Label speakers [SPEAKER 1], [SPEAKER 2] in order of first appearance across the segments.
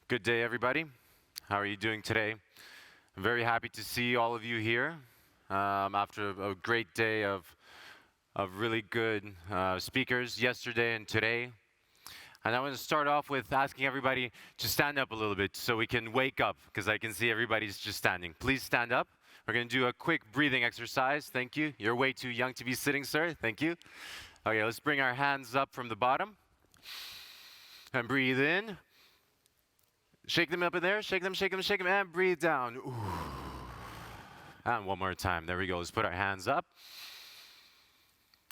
[SPEAKER 1] Good day, everybody. How are you doing today? I'm very happy to see all of you here after a great day of really good speakers yesterday and today. And I want to start off with asking everybody to stand up a little bit so we can wake up, because I can see everybody's just standing. Please stand up. We're going to do a quick breathing exercise. Thank you. You're way too young to be sitting, sir. Thank you. Okay, let's bring our hands up from the bottom and breathe in. Shake them up in there, shake them, and breathe down. Ooh. And one more time, there we go. Let's put our hands up.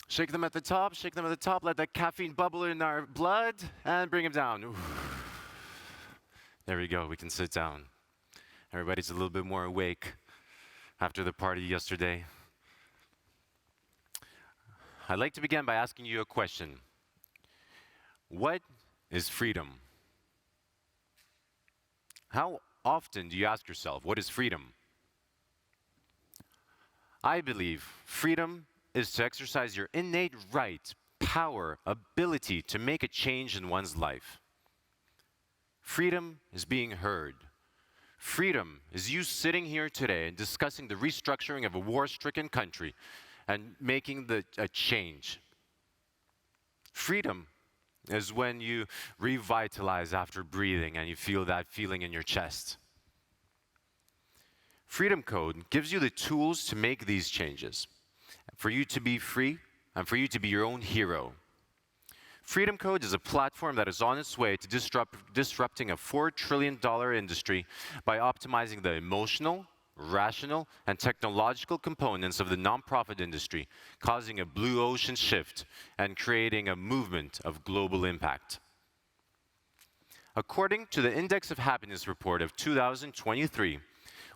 [SPEAKER 1] Shake them at the top, let that caffeine bubble in our blood, and bring them down. Ooh. There we go, we can sit down. Everybody's a little bit more awake after the party yesterday. I'd like to begin by asking you a question. What is freedom? How often do you ask yourself, what is freedom? I believe freedom is to exercise your innate right, power, ability to make a change in one's life. Freedom is being heard. Freedom is you sitting here today and discussing the restructuring of a war-stricken country and making a change. Freedom is when you revitalize after breathing and you feel that feeling in your chest. FreedomCode gives you the tools to make these changes, for you to be free and for you to be your own hero. FreedomCode is a platform that is on its way to disrupting a $4 trillion industry by optimizing the emotional, rational, and technological components of the nonprofit industry, causing a blue ocean shift and creating a movement of global impact. According to the Index of Happiness report of 2023,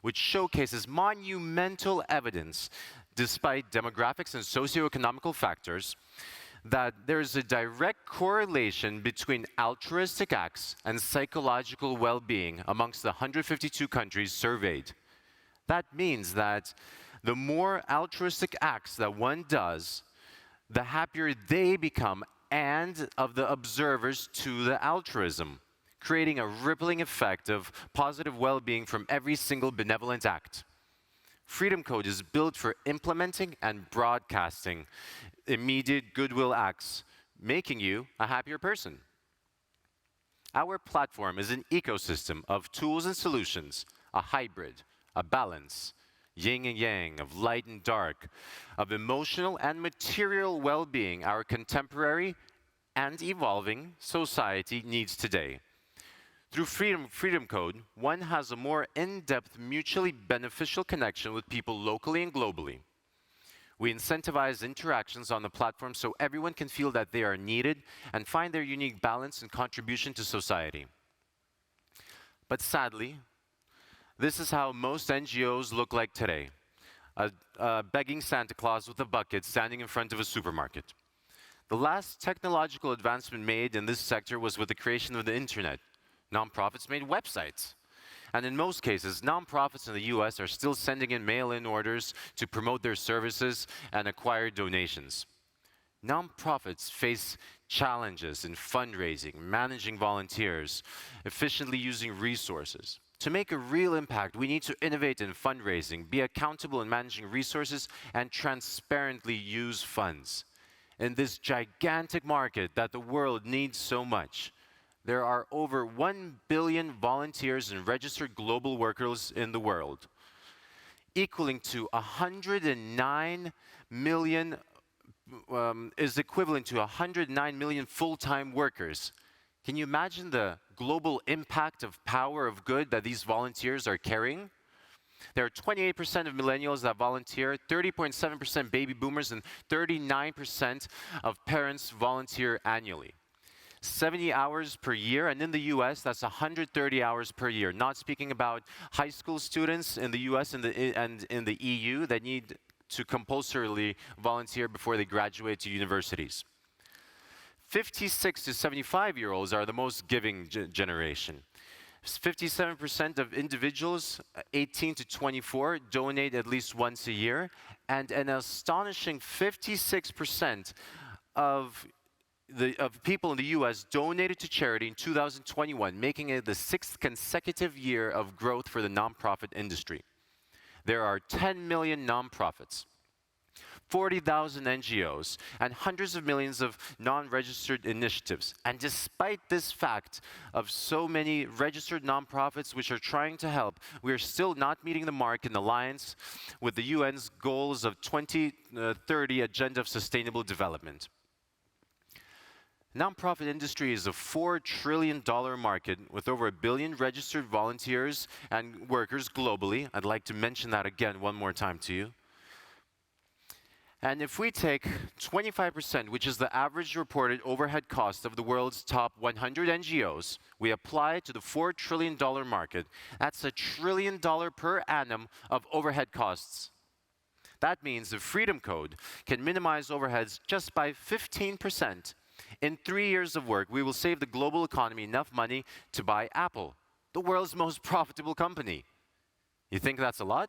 [SPEAKER 1] which showcases monumental evidence, despite demographics and socioeconomic factors, that there is a direct correlation between altruistic acts and psychological well-being amongst the 152 countries surveyed. That means that the more altruistic acts that one does, the happier they become and of the observers to the altruism, creating a rippling effect of positive well-being from every single benevolent act. FreedomCode is built for implementing and broadcasting immediate goodwill acts, making you a happier person. Our platform is an ecosystem of tools and solutions, a hybrid, a balance, yin and yang, of light and dark, of emotional and material well-being our contemporary and evolving society needs today. Through FreedomCode, one has a more in-depth, mutually beneficial connection with people locally and globally. We incentivize interactions on the platform so everyone can feel that they are needed and find their unique balance and contribution to society. But sadly, this is how most NGOs look like today. A begging Santa Claus with a bucket standing in front of a supermarket. The last technological advancement made in this sector was with the creation of the internet. Nonprofits made websites. And in most cases, nonprofits in the US are still sending in mail-in orders to promote their services and acquire donations. Nonprofits face challenges in fundraising, managing volunteers, efficiently using resources. To make a real impact, we need to innovate in fundraising, be accountable in managing resources, and transparently use funds. In this gigantic market that the world needs so much, there are over 1 billion volunteers and registered global workers in the world, equaling to 109 million, is equivalent to 109 million full-time workers. Can you imagine the global impact of power of good that these volunteers are carrying? There are 28% of millennials that volunteer, 30.7% baby boomers, and 39% of parents volunteer annually. 70 hours per year, and in the US, that's 130 hours per year. Not speaking about high school students in the US and in the EU that need to compulsorily volunteer before they graduate to universities. 56 to 75-year-olds are the most giving generation. 57% of individuals 18 to 24 donate at least once a year, and an astonishing 56% of of people in the US donated to charity in 2021, making it the 6th consecutive year of growth for the nonprofit industry. There are 10 million nonprofits, 40,000 NGOs, and hundreds of millions of non-registered initiatives. And despite this fact of so many registered nonprofits which are trying to help, we are still not meeting the mark in alliance with the UN's goals of 2030 Agenda of Sustainable Development. Nonprofit industry is a $4 trillion market with over 1 billion registered volunteers and workers globally. I'd like to mention that again one more time to you. And if we take 25%, which is the average reported overhead cost of the world's top 100 NGOs, we apply it to the $4 trillion market. That's $1 trillion per annum of overhead costs. That means the FreedomCode can minimize overheads just by 15%. In 3 years of work, we will save the global economy enough money to buy Apple, the world's most profitable company. You think that's a lot?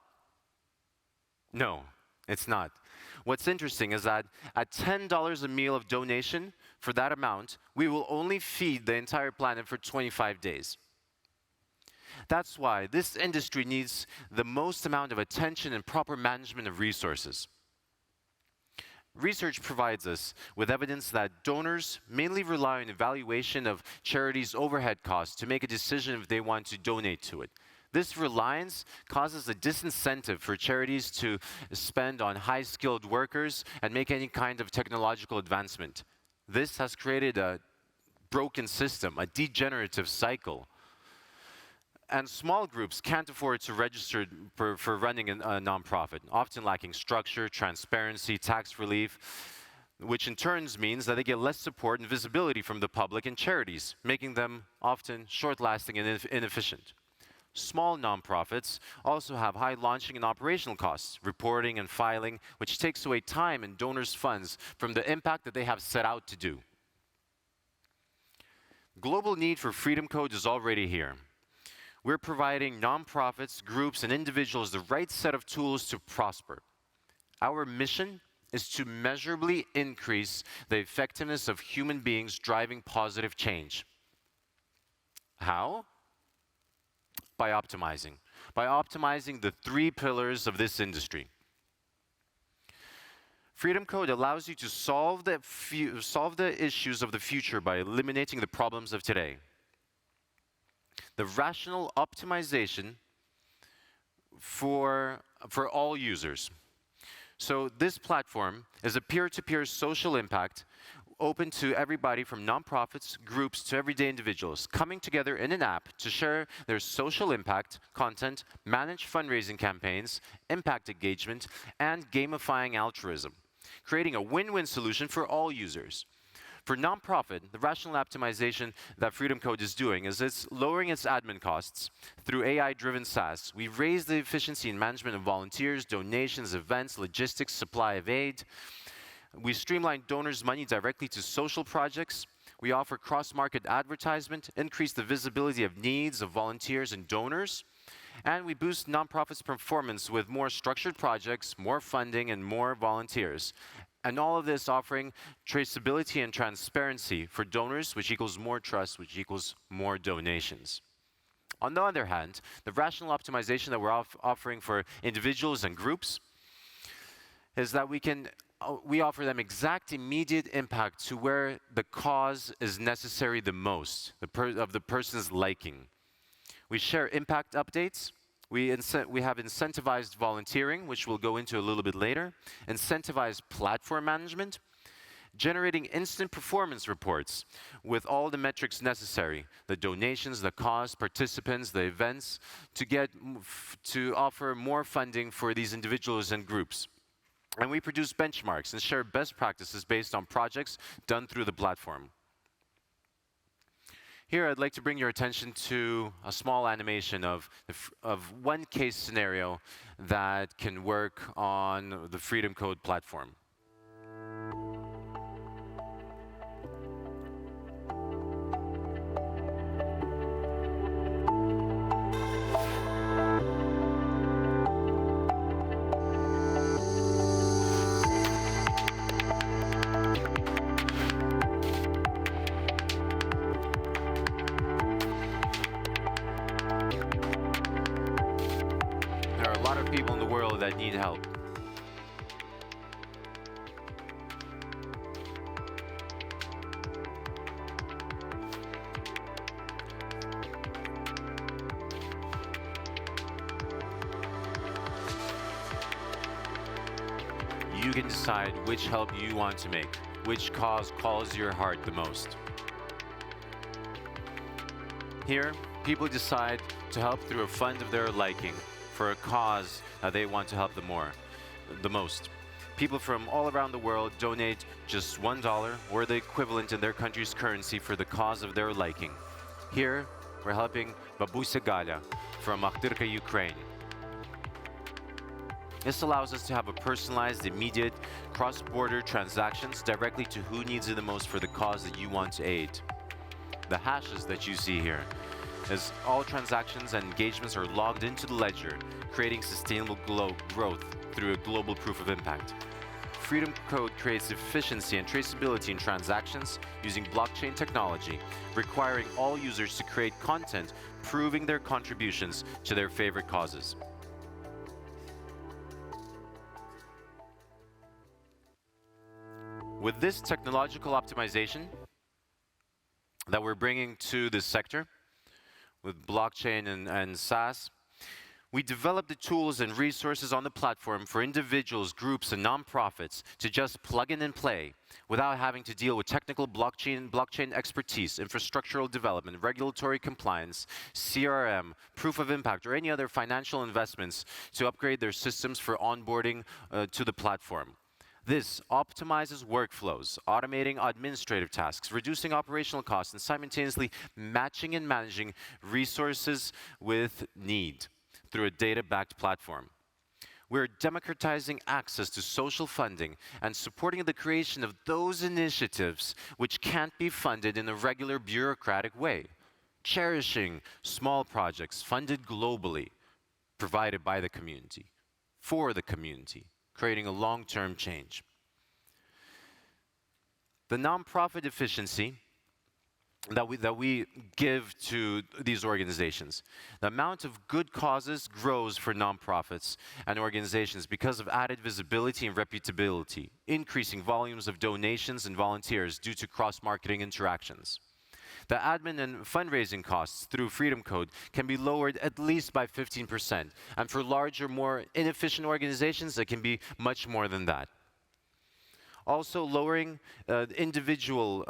[SPEAKER 1] No, it's not. What's interesting is that at $10 a meal of donation for that amount, we will only feed the entire planet for 25 days. That's why this industry needs the most amount of attention and proper management of resources. Research provides us with evidence that donors mainly rely on evaluation of charities' overhead costs to make a decision if they want to donate to it. This reliance causes a disincentive for charities to spend on high-skilled workers and make any kind of technological advancement. This has created a broken system, a degenerative cycle. And small groups can't afford to register for running a nonprofit, often lacking structure, transparency, tax relief, which in turn means that they get less support and visibility from the public and charities, making them often short-lasting and inefficient. Small nonprofits also have high launching and operational costs, reporting and filing, which takes away time and donors' funds from the impact that they have set out to do. Global need for FreedomCode is already here. We're providing nonprofits, groups, and individuals the right set of tools to prosper. Our mission is to measurably increase the effectiveness of human beings driving positive change. How? By optimizing. By optimizing the 3 pillars of this industry. FreedomCode allows you to solve the issues of the future by eliminating the problems of today. The rational optimization for all users. So this platform is a peer-to-peer social impact open to everybody from nonprofits, groups, to everyday individuals, coming together in an app to share their social impact, content, manage fundraising campaigns, impact engagement, and gamifying altruism, creating a win-win solution for all users. For nonprofit, the rational optimization that FreedomCode is doing is it's lowering its admin costs through AI-driven SaaS. We raise the efficiency in management of volunteers, donations, events, logistics, supply of aid. We streamline donors' money directly to social projects. We offer cross-market advertisement, increase the visibility of needs of volunteers and donors. And we boost nonprofits' performance with more structured projects, more funding, and more volunteers. And all of this offering traceability and transparency for donors, which equals more trust, which equals more donations. On the other hand, the rational optimization that we're offering for individuals and groups is that we offer them exact immediate impact to where the cause is necessary the most, of the person's liking. We share impact updates. We have incentivized volunteering, which we'll go into a little bit later, incentivized platform management, generating instant performance reports with all the metrics necessary, the donations, the cost, participants, the events, to offer more funding for these individuals and groups. And we produce benchmarks and share best practices based on projects done through the platform. Here, I'd like to bring your attention to a small animation of one case scenario that can work on the FreedomCode platform. that need help. You can decide which help you want to make, which cause calls your heart the most. Here, people decide to help through a fund of their liking for a cause that they want to help the most. People from all around the world donate just $1 or the equivalent in their country's currency for the cause of their liking. Here, we're helping Babusia Galia from Akhtirka, Ukraine. This allows us to have a personalized, immediate, cross-border transactions directly to who needs it the most for the cause that you want to aid. The hashes that you see here, as all transactions and engagements are logged into the ledger, creating sustainable growth through a global proof of impact. FreedomCode creates efficiency and traceability in transactions using blockchain technology, requiring all users to create content proving their contributions to their favorite causes. With this technological optimization that we're bringing to this sector, with blockchain and SaaS, we developed the tools and resources on the platform for individuals, groups, and nonprofits to just plug in and play without having to deal with technical blockchain expertise, infrastructural development, regulatory compliance, CRM, proof of impact, or any other financial investments to upgrade their systems for onboarding to the platform. This optimizes workflows, automating administrative tasks, reducing operational costs, and simultaneously matching and managing resources with need through a data-backed platform. We're democratizing access to social funding and supporting the creation of those initiatives which can't be funded in a regular bureaucratic way, cherishing small projects funded globally, provided by the community, for the community, creating a long-term change. The nonprofit efficiency that we give to these organizations, the amount of good causes grows for nonprofits and organizations because of added visibility and reputability, increasing volumes of donations and volunteers due to cross-marketing interactions. The admin and fundraising costs through FreedomCode can be lowered at least by 15%. And for larger, more inefficient organizations, it can be much more than that. Also, lowering individual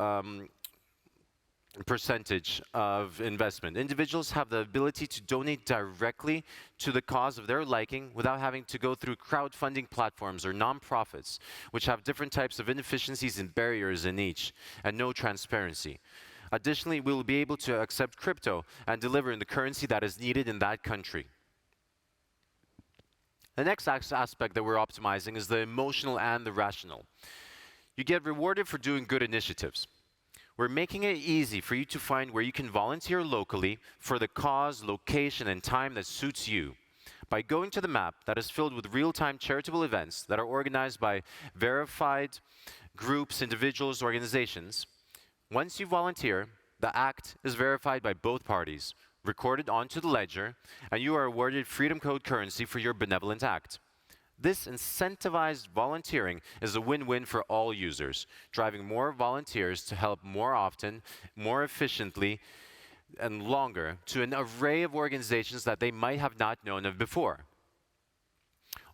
[SPEAKER 1] percentage of investment. Individuals have the ability to donate directly to the cause of their liking without having to go through crowdfunding platforms or nonprofits, which have different types of inefficiencies and barriers in each, and no transparency. Additionally, we will be able to accept crypto and deliver in the currency that is needed in that country. The next aspect that we're optimizing is the emotional and the rational. You get rewarded for doing good initiatives. We're making it easy for you to find where you can volunteer locally for the cause, location, and time that suits you. By going to the map that is filled with real-time charitable events that are organized by verified groups, individuals, organizations, once you volunteer, the act is verified by both parties, recorded onto the ledger, and you are awarded FreedomCode currency for your benevolent act. This incentivized volunteering is a win-win for all users, driving more volunteers to help more often, more efficiently, and longer to an array of organizations that they might have not known of before.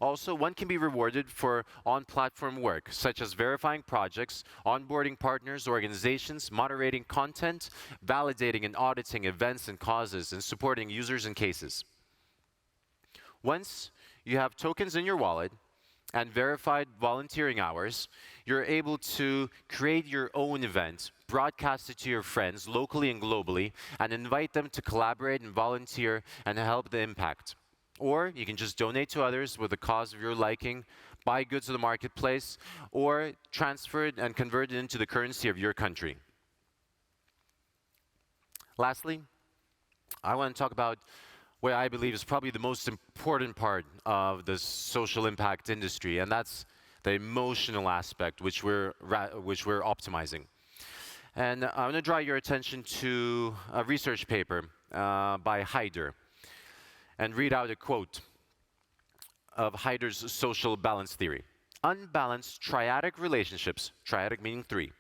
[SPEAKER 1] Also, one can be rewarded for on-platform work, such as verifying projects, onboarding partners, organizations, moderating content, validating and auditing events and causes, and supporting users and cases. Once you have tokens in your wallet and verified volunteering hours, you're able to create your own event, broadcast it to your friends locally and globally, and invite them to collaborate and volunteer and help the impact. Or you can just donate to others with the cause of your liking, buy goods to the marketplace, or transfer it and convert it into the currency of your country. Lastly, I want to talk about what I believe is probably the most important part of the social impact industry, and that's the emotional aspect, which we're optimizing. And I want to draw your attention to a research paper by Haider, and read out a quote. of Heider's social balance theory. Unbalanced triadic relationships, triadic meaning three,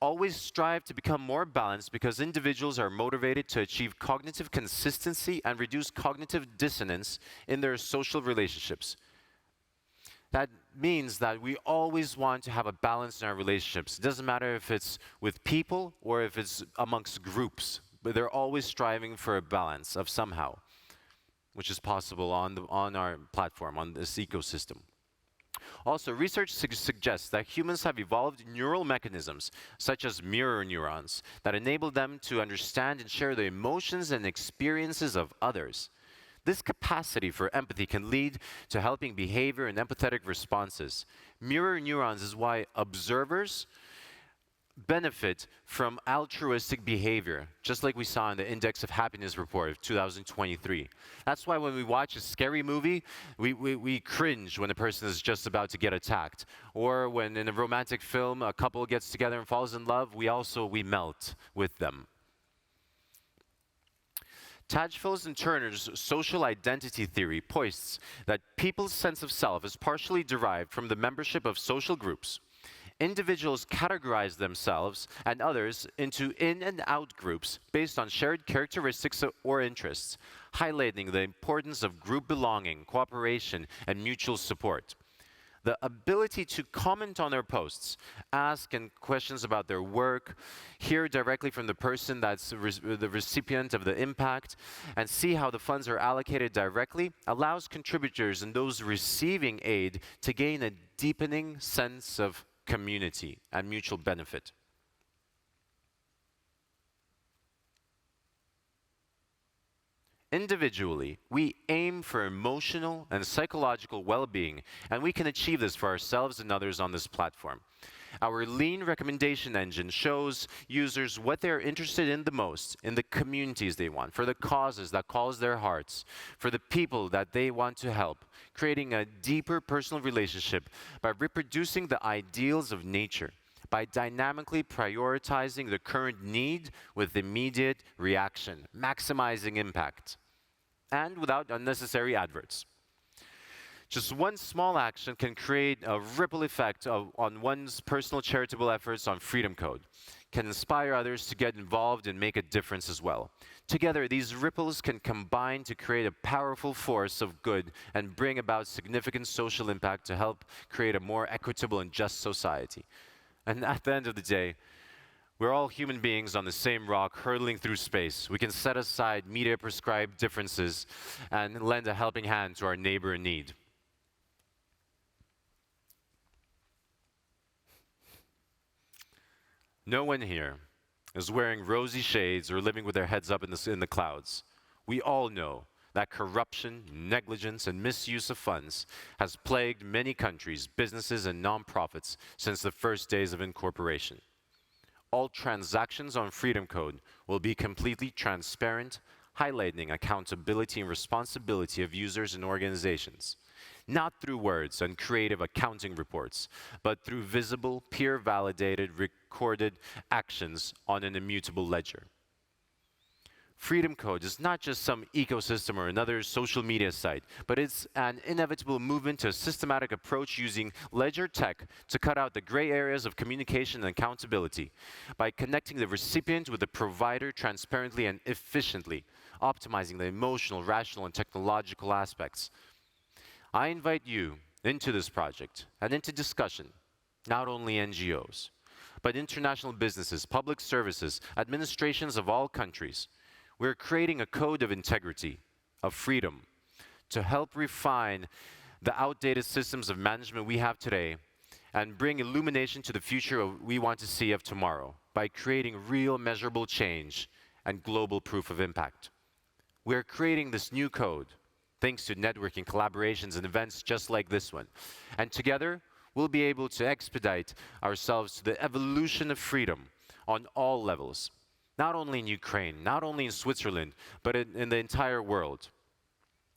[SPEAKER 1] always strive to become more balanced because individuals are motivated to achieve cognitive consistency and reduce cognitive dissonance in their social relationships. That means that we always want to have a balance in our relationships. It doesn't matter if it's with people or if it's amongst groups, but they're always striving for a balance of somehow, which is possible on our platform, on this ecosystem. Also, research suggests that humans have evolved neural mechanisms, such as mirror neurons, that enable them to understand and share the emotions and experiences of others. This capacity for empathy can lead to helping behavior and empathetic responses. Mirror neurons is why observers benefit from altruistic behavior, just like we saw in the Index of Happiness report of 2023. That's why when we watch a scary movie, we cringe when a person is just about to get attacked. Or when in a romantic film, a couple gets together and falls in love, we melt with them. Tadgfield's and Turner's social identity theory points that people's sense of self is partially derived from the membership of social groups. Individuals categorize themselves and others into in and out groups based on shared characteristics or interests, highlighting the importance of group belonging, cooperation, and mutual support. The ability to comment on their posts, ask questions about their work, hear directly from the person that's the recipient of the impact, and see how the funds are allocated directly allows contributors and those receiving aid to gain a deepening sense of community and mutual benefit. Individually, we aim for emotional and psychological well-being, and we can achieve this for ourselves and others on this platform. Our lean recommendation engine shows users what they're interested in the most, in the communities they want, for the causes that calls their hearts, for the people that they want to help, creating a deeper personal relationship by reproducing the ideals of nature, by dynamically prioritizing the current need with immediate reaction, maximizing impact, and without unnecessary adverts. Just one small action can create a ripple effect on one's personal charitable efforts on FreedomCode, can inspire others to get involved and make a difference as well. Together, these ripples can combine to create a powerful force of good and bring about significant social impact to help create a more equitable and just society. And at the end of the day, we're all human beings on the same rock hurtling through space. We can set aside media-prescribed differences and lend a helping hand to our neighbor in need. No one here is wearing rosy shades or living with their heads up in the clouds. We all know that corruption, negligence, and misuse of funds has plagued many countries, businesses, and nonprofits since the first days of incorporation. All transactions on FreedomCode will be completely transparent, highlighting accountability and responsibility of users and organizations. Not through words and creative accounting reports, but through visible, peer-validated, recorded actions on an immutable ledger. FreedomCode is not just some ecosystem or another social media site, but it's an inevitable movement to a systematic approach using ledger tech to cut out the gray areas of communication and accountability by connecting the recipient with the provider transparently and efficiently, optimizing the emotional, rational, and technological aspects. I invite you into this project and into discussion, not only NGOs, but international businesses, public services, administrations of all countries. We're creating a code of integrity, of freedom, to help refine the outdated systems of management we have today and bring illumination to the future we want to see of tomorrow by creating real measurable change and global proof of impact. We're creating this new code thanks to networking, collaborations, and events just like this one. And together, we'll be able to expedite ourselves to the evolution of freedom on all levels. Not only in Ukraine, not only in Switzerland, but in the entire world.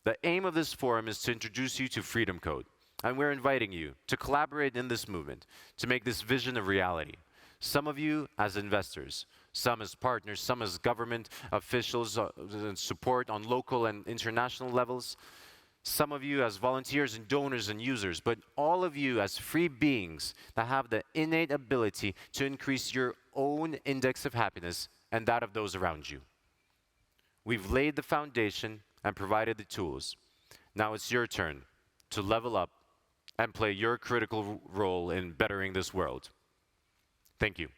[SPEAKER 1] The aim of this forum is to introduce you to FreedomCode, and we're inviting you to collaborate in this movement, to make this vision a reality. Some of you as investors, some as partners, some as government officials and support on local and international levels, some of you as volunteers and donors and users, but all of you as free beings that have the innate ability to increase your own index of happiness and that of those around you. We've laid the foundation and provided the tools. Now it's your turn to level up and play your critical role in bettering this world. Thank you.